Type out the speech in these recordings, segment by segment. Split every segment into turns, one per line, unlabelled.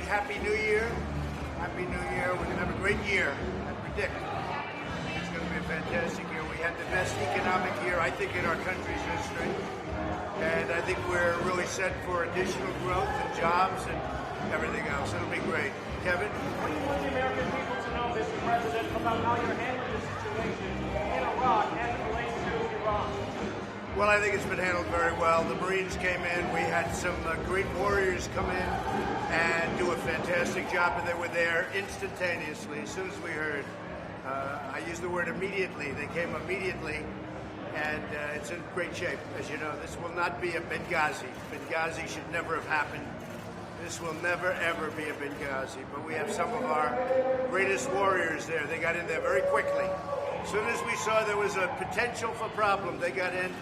Happy New Year. Happy New Year. We're going to have a great year, I predict. It's going to be a fantastic year. We had the best economic year, I think, in our country's history. And I think we're really set for additional growth and jobs and everything else. It'll be great. Kevin?
What do you want the American people to know, Mr. President, about how you're handling the situation in Iraq as it relates to Iran?
Well, I think it's been handled very well. The Marines came in. We had some great warriors come in and do a fantastic job, and they were there instantaneously as soon as we heard. I use the word immediately. They came immediately, and it's in great shape. As you know, this will not be a Benghazi. Benghazi should never have happened. This will never, ever be a Benghazi. But we have some of our greatest warriors there. They got in there very quickly. As soon as we saw there was a potential for problem, they got in,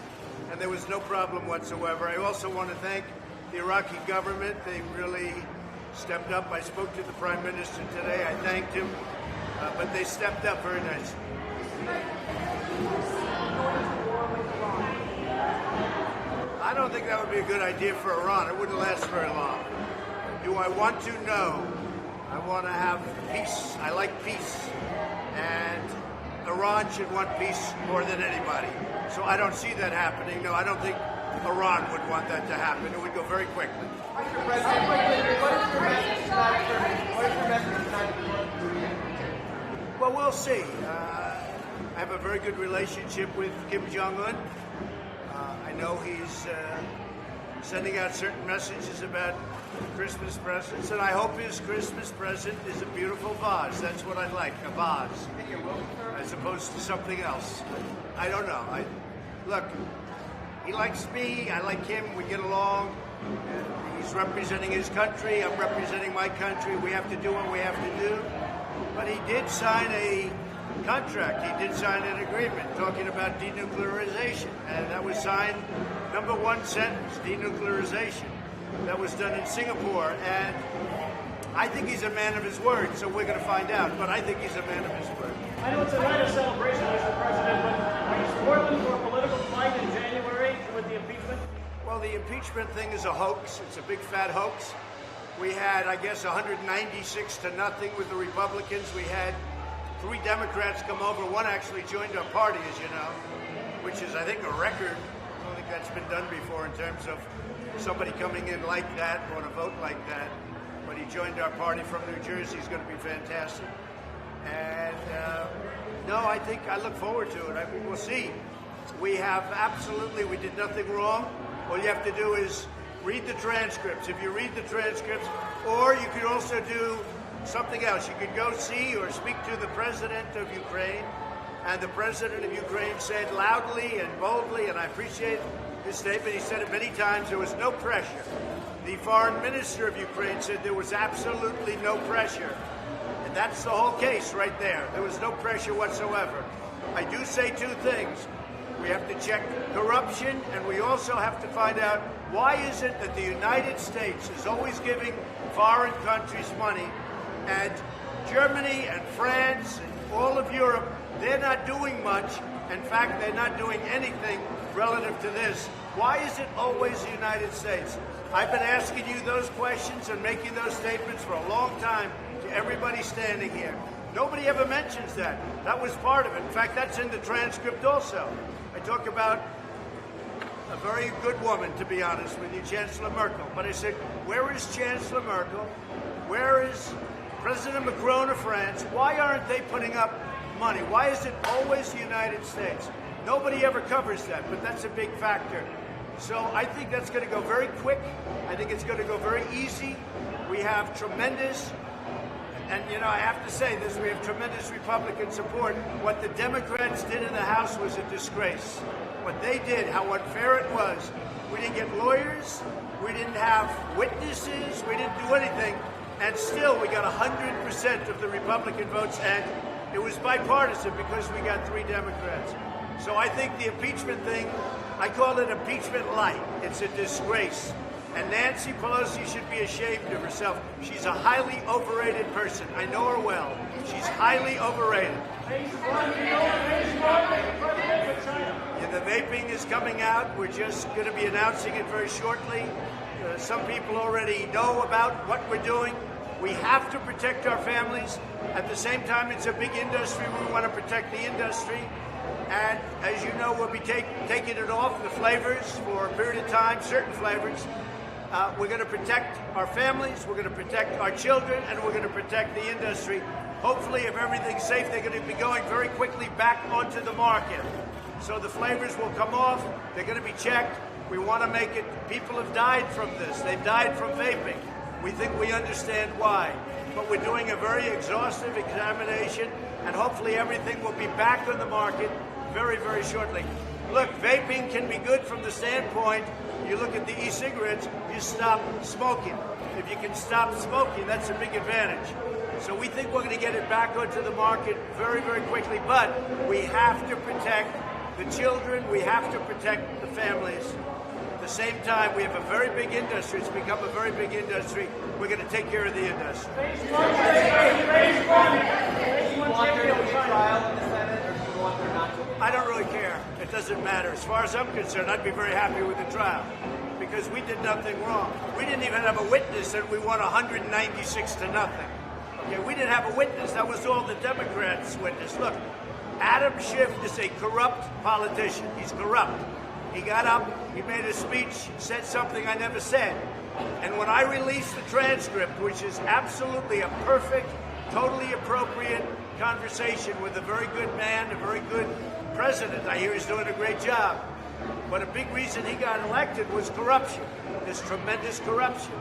and there was no problem whatsoever. I also want to thank the Iraqi government. They really stepped up. I spoke to the Prime Minister today. I thanked him, but they stepped up very nicely. I don't think that would be a good idea for Iran. It wouldn't last very long. Do I want to? No. I want to have peace. I like peace. And Iran should want peace more than anybody. So I don't see that happening. No, I don't think Iran would want that to happen. It would go very quickly.
Mr. President, what is your message tonight for
Well, we'll see. I have a very good relationship with Kim Jong-un. I know he's sending out certain messages about Christmas presents, and I hope his Christmas present is a beautiful vase. That's what I'd like, a vase, as opposed to something else. I don't know. Look, he likes me, I like him, we get along. He's representing his country, I'm representing my country. We have to do what we have to do. But he did sign a contract, he did sign an agreement talking about denuclearization, and that was signed, number one sentence, denuclearization. That was done in Singapore, and I think he's a man of his word, so we're going to find out, but I think he's a man of his word.
I know it's a night of celebration, Mr. President, but are you spoiling for a political fight in January with the impeachment?
Well, the impeachment thing is a hoax. It's a big fat hoax. We had, I guess, 196 to nothing with the Republicans. We had 3 Democrats come over. One actually joined our party, as you know, which is, I think, a record. I don't think that's been done before in terms of somebody coming in like that on a vote like that. But he joined our party from New Jersey. He's going to be fantastic. And no, I think I look forward to it. I mean, we'll see. We did nothing wrong. All you have to do is read the transcripts. If you read the transcripts, or you could also do something else. You could go see or speak to the president of Ukraine, and the president of Ukraine said loudly and boldly, and I appreciate his statement, he said it many times, there was no pressure. The foreign minister of Ukraine said there was absolutely no pressure. And that's the whole case right there. There was no pressure whatsoever. I do say 2 things. We have to check corruption, and we also have to find out why is it that the United States is always giving foreign countries money, and Germany and France and all of Europe, they're not doing much. In fact, they're not doing anything relative to this. Why is it always the United States? I've been asking you those questions and making those statements for a long time to everybody standing here. Nobody ever mentions that. That was part of it. In fact, that's in the transcript also. I talk about a very good woman, to be honest with you, Chancellor Merkel. But I said, where is Chancellor Merkel? Where is President Macron of France? Why aren't they putting up money? Why is it always the United States? Nobody ever covers that, but that's a big factor. So I think that's going to go very quick. I think it's going to go very easy. We have tremendous, and you know, I have to say this, we have tremendous Republican support. What the Democrats did in the House was a disgrace. What they did, how unfair it was. We didn't get lawyers, we didn't have witnesses, we didn't do anything, and still we got 100% of the Republican votes, and it was bipartisan because we got 3 Democrats. So I think the impeachment thing, I call it impeachment light. It's a disgrace. And Nancy Pelosi should be ashamed of herself. She's a highly overrated person. I know her well. She's highly overrated. Yeah, the vaping is coming out. We're just going to be announcing it very shortly. Some people already know about what we're doing. We have to protect our families. At the same time, it's a big industry. We want to protect the industry. And as you know, we'll be taking it off the flavors for a period of time, certain flavors. We're going to protect our families, we're going to protect our children, and we're going to protect the industry. Hopefully, if everything's safe, they're going to be going very quickly back onto the market. So the flavors will come off, they're going to be checked. We want to make it, people have died from this. They've died from vaping. We think we understand why. But we're doing a very exhaustive examination, and hopefully everything will be back on the market very, very shortly. Look, vaping can be good from the standpoint, you look at the e-cigarettes, you stop smoking. If you can stop smoking, that's a big advantage. So we think we're going to get it back onto the market very, very quickly, but we have to protect the children, we have to protect the families. At the same time, we have a very big industry. It's become a very big industry. We're going to take care of the industry.
Do you want there to be a trial in the Senate, or do you want there not to be?
I don't really care. It doesn't matter. As far as I'm concerned, I'd be very happy with the trial because we did nothing wrong. We didn't even have a witness and we won 196 to nothing. Okay, we didn't have a witness. That was all the Democrats' witness. Look, Adam Schiff is a corrupt politician. He's corrupt. He got up, he made a speech, said something I never said. And when I released the transcript, which is absolutely a perfect, totally appropriate conversation with a very good man, a very good president. I hear he's doing a great job. But a big reason he got elected was corruption. There's tremendous corruption.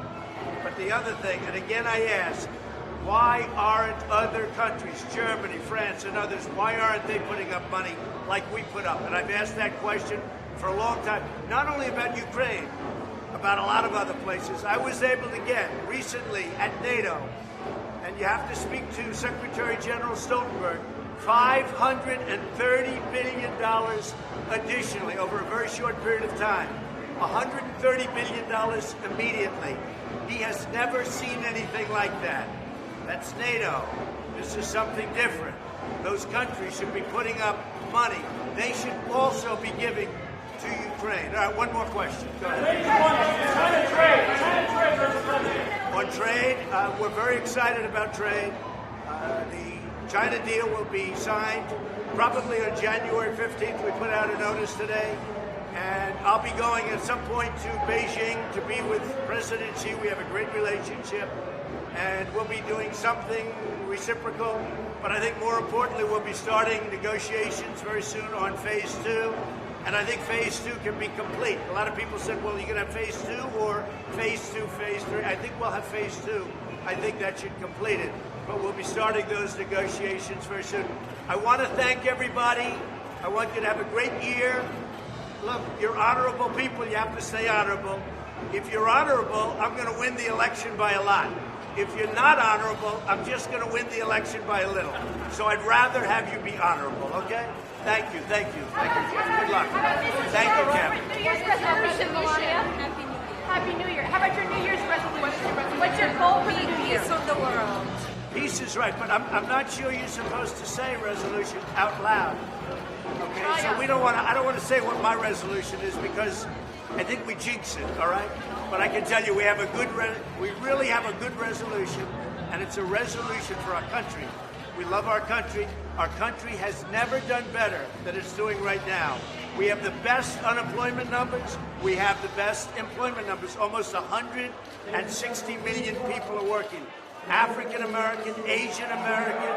But the other thing, and again I ask, why aren't other countries, Germany, France, and others, why aren't they putting up money like we put up? And I've asked that question for a long time, not only about Ukraine, about a lot of other places. I was able to get recently at NATO, and you have to speak to Secretary General Stoltenberg, $530 billion additionally over a very short period of time. $130 billion immediately. He has never seen anything like that. That's NATO. This is something different. Those countries should be putting up money. They should also be giving to Ukraine. All right, one more question. Go ahead. On trade, we're very excited about trade. The China deal will be signed probably on January 15th. We put out a notice today. And I'll be going at some point to Beijing to be with President Xi. We have a great relationship. And we'll be doing something reciprocal. But I think more importantly, we'll be starting negotiations very soon on phase 2. And I think phase 2 can be complete. A lot of people said, well, you're going to have phase 2 or phase 2, phase 3. I think we'll have phase 2. I think that should complete it. But we'll be starting those negotiations very soon. I want to thank everybody. I want you to have a great year. Look, you're honorable people. You have to stay honorable. If you're honorable, I'm going to win the election by a lot. If you're not honorable, I'm just going to win the election by a little. So I'd rather have you be honorable, okay? Thank you, thank you, thank you, Jeff. Good luck. Thank you, Kevin.
New Year's resolution, Melania. Happy New Year. How about your New Year's resolution? What's your goal for the new year?
Peace of the world.
Peace is right, but I'm not sure you're supposed to say resolution out loud. Okay, so we don't want to. I don't want to say what my resolution is because I think we jinx it. All right, but I can tell you we have a good. We really have a good resolution, and it's a resolution for our country. We love our country. Our country has never done better than it's doing right now. We have the best unemployment numbers. We have the best employment numbers. Almost 160 million people are working. African American, Asian American,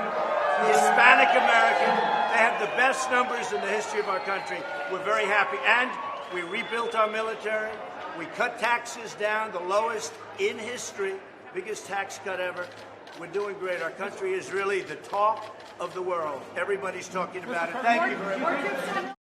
Hispanic American. They have the best numbers in the history of our country. We're very happy. And we rebuilt our military. We cut taxes down, the lowest in history, biggest tax cut ever. We're doing great. Our country is really the talk of the world. Everybody's talking about it. Thank you very much.